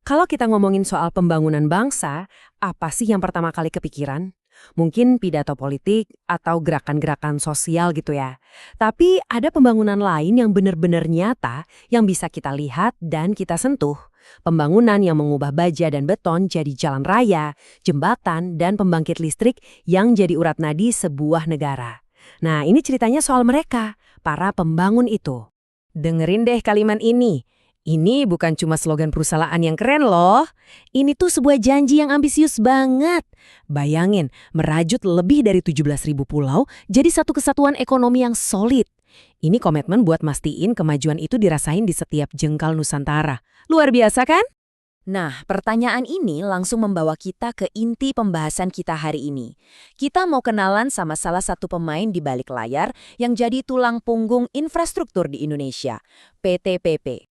Kalau kita ngomongin soal pembangunan bangsa, apa sih yang pertama kali kepikiran? Mungkin pidato politik atau gerakan-gerakan sosial gitu ya. Tapi ada pembangunan lain yang benar-benar nyata yang bisa kita lihat dan kita sentuh. Pembangunan yang mengubah baja dan beton jadi jalan raya, jembatan, dan pembangkit listrik yang jadi urat nadi sebuah negara. Nah, ini ceritanya soal mereka, para pembangun itu. Dengerin deh kalimat ini. Ini bukan cuma slogan perusahaan yang keren loh. Ini tuh sebuah janji yang ambisius banget. Bayangin, merajut lebih dari 17.000 pulau jadi satu kesatuan ekonomi yang solid. Ini komitmen buat mastiin kemajuan itu dirasain di setiap jengkal Nusantara. Luar biasa kan? Nah, pertanyaan ini langsung membawa kita ke inti pembahasan kita hari ini. Kita mau kenalan sama salah satu pemain di balik layar yang jadi tulang punggung infrastruktur di Indonesia, PT PP.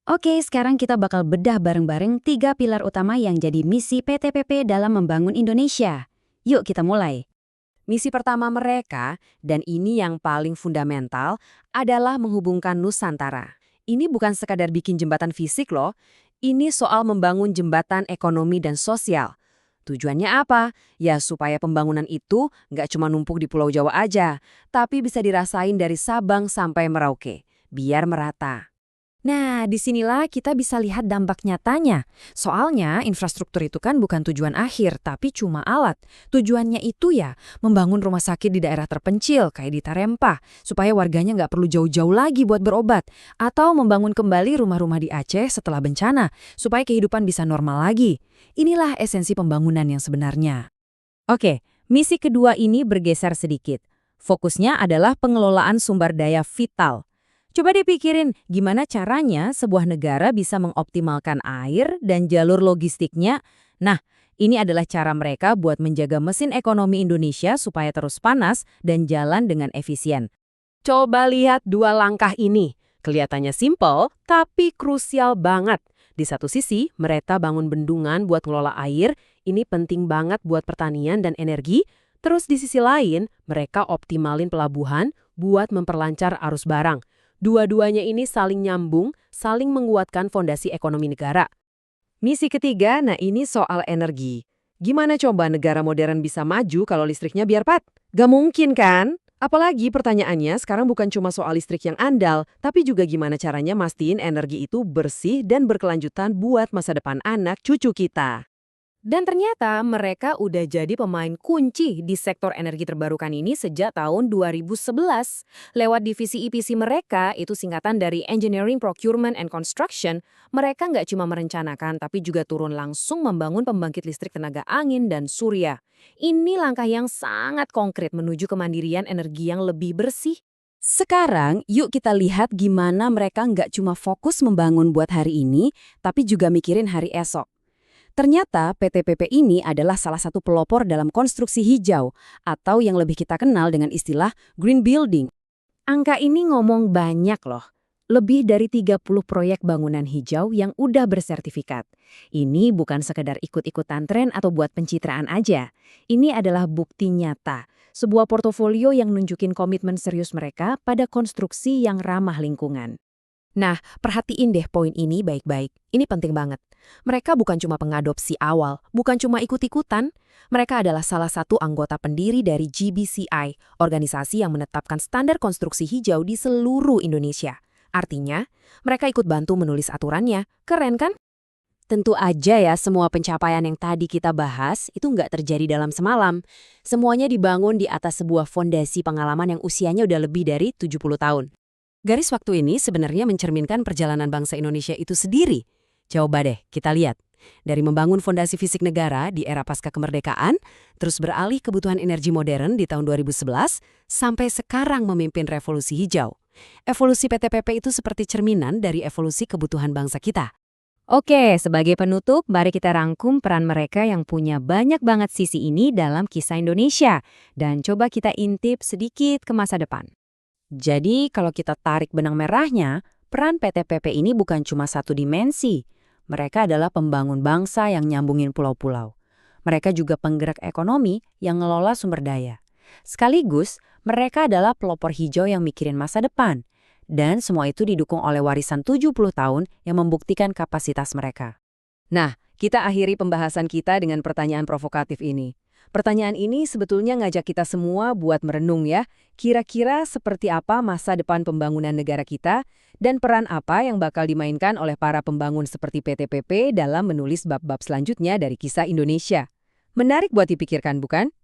Oke, sekarang kita bakal bedah bareng-bareng 3 pilar utama yang jadi misi PT PP dalam membangun Indonesia. Yuk kita mulai. Misi pertama mereka, dan ini yang paling fundamental, adalah menghubungkan Nusantara. Ini bukan sekadar bikin jembatan fisik loh, ini soal membangun jembatan ekonomi dan sosial. Tujuannya apa? Ya supaya pembangunan itu nggak cuma numpuk di Pulau Jawa aja, tapi bisa dirasain dari Sabang sampai Merauke, biar merata. Nah, disinilah kita bisa lihat dampak nyatanya. Soalnya infrastruktur itu kan bukan tujuan akhir, tapi cuma alat. Tujuannya itu ya membangun rumah sakit di daerah terpencil, kayak di Tarempa, supaya warganya nggak perlu jauh-jauh lagi buat berobat. Atau membangun kembali rumah-rumah di Aceh setelah bencana, supaya kehidupan bisa normal lagi. Inilah esensi pembangunan yang sebenarnya. Oke, misi kedua ini bergeser sedikit. Fokusnya adalah pengelolaan sumber daya vital. Coba dipikirin gimana caranya sebuah negara bisa mengoptimalkan air dan jalur logistiknya. Nah, ini adalah cara mereka buat menjaga mesin ekonomi Indonesia supaya terus panas dan jalan dengan efisien. Coba lihat dua langkah ini. Kelihatannya simpel, tapi krusial banget. Di satu sisi, mereka bangun bendungan buat ngelola air. Ini penting banget buat pertanian dan energi. Terus di sisi lain, mereka optimalin pelabuhan buat memperlancar arus barang. Dua-duanya ini saling nyambung, saling menguatkan fondasi ekonomi negara. Misi ketiga, nah ini soal energi. Gimana coba negara modern bisa maju kalau listriknya biar pat? Gak mungkin kan? Apalagi pertanyaannya sekarang bukan cuma soal listrik yang andal, tapi juga gimana caranya mastiin energi itu bersih dan berkelanjutan buat masa depan anak cucu kita. Dan ternyata mereka udah jadi pemain kunci di sektor energi terbarukan ini sejak tahun 2011. Lewat divisi EPC mereka, itu singkatan dari Engineering, Procurement, and Construction, mereka nggak cuma merencanakan tapi juga turun langsung membangun pembangkit listrik tenaga angin dan surya. Ini langkah yang sangat konkret menuju kemandirian energi yang lebih bersih. Sekarang, yuk kita lihat gimana mereka nggak cuma fokus membangun buat hari ini, tapi juga mikirin hari esok. Ternyata PT PP ini adalah salah satu pelopor dalam konstruksi hijau atau yang lebih kita kenal dengan istilah green building. Angka ini ngomong banyak loh. Lebih dari 30 proyek bangunan hijau yang udah bersertifikat. Ini bukan sekedar ikut-ikutan tren atau buat pencitraan aja. Ini adalah bukti nyata. Sebuah portofolio yang nunjukin komitmen serius mereka pada konstruksi yang ramah lingkungan. Nah, perhatiin deh poin ini baik-baik. Ini penting banget. Mereka bukan cuma pengadopsi awal, bukan cuma ikut-ikutan. Mereka adalah salah satu anggota pendiri dari GBCI, organisasi yang menetapkan standar konstruksi hijau di seluruh Indonesia. Artinya, mereka ikut bantu menulis aturannya. Keren kan? Tentu aja ya, semua pencapaian yang tadi kita bahas itu nggak terjadi dalam semalam. Semuanya dibangun di atas sebuah fondasi pengalaman yang usianya udah lebih dari 70 tahun. Garis waktu ini sebenarnya mencerminkan perjalanan bangsa Indonesia itu sendiri. Coba deh kita lihat. Dari membangun fondasi fisik negara di era pasca kemerdekaan, terus beralih kebutuhan energi modern di tahun 2011, sampai sekarang memimpin revolusi hijau. Evolusi PT PP itu seperti cerminan dari evolusi kebutuhan bangsa kita. Oke, sebagai penutup, mari kita rangkum peran mereka yang punya banyak banget sisi ini dalam kisah Indonesia. Dan coba kita intip sedikit ke masa depan. Jadi, kalau kita tarik benang merahnya, peran PT PP ini bukan cuma satu dimensi. Mereka adalah pembangun bangsa yang nyambungin pulau-pulau. Mereka juga penggerak ekonomi yang ngelola sumber daya. Sekaligus, mereka adalah pelopor hijau yang mikirin masa depan. Dan semua itu didukung oleh warisan 70 tahun yang membuktikan kapasitas mereka. Nah, kita akhiri pembahasan kita dengan pertanyaan provokatif ini. Pertanyaan ini sebetulnya ngajak kita semua buat merenung ya, kira-kira seperti apa masa depan pembangunan negara kita dan peran apa yang bakal dimainkan oleh para pembangun seperti PTPP dalam menulis bab-bab selanjutnya dari kisah Indonesia. Menarik buat dipikirkan, bukan?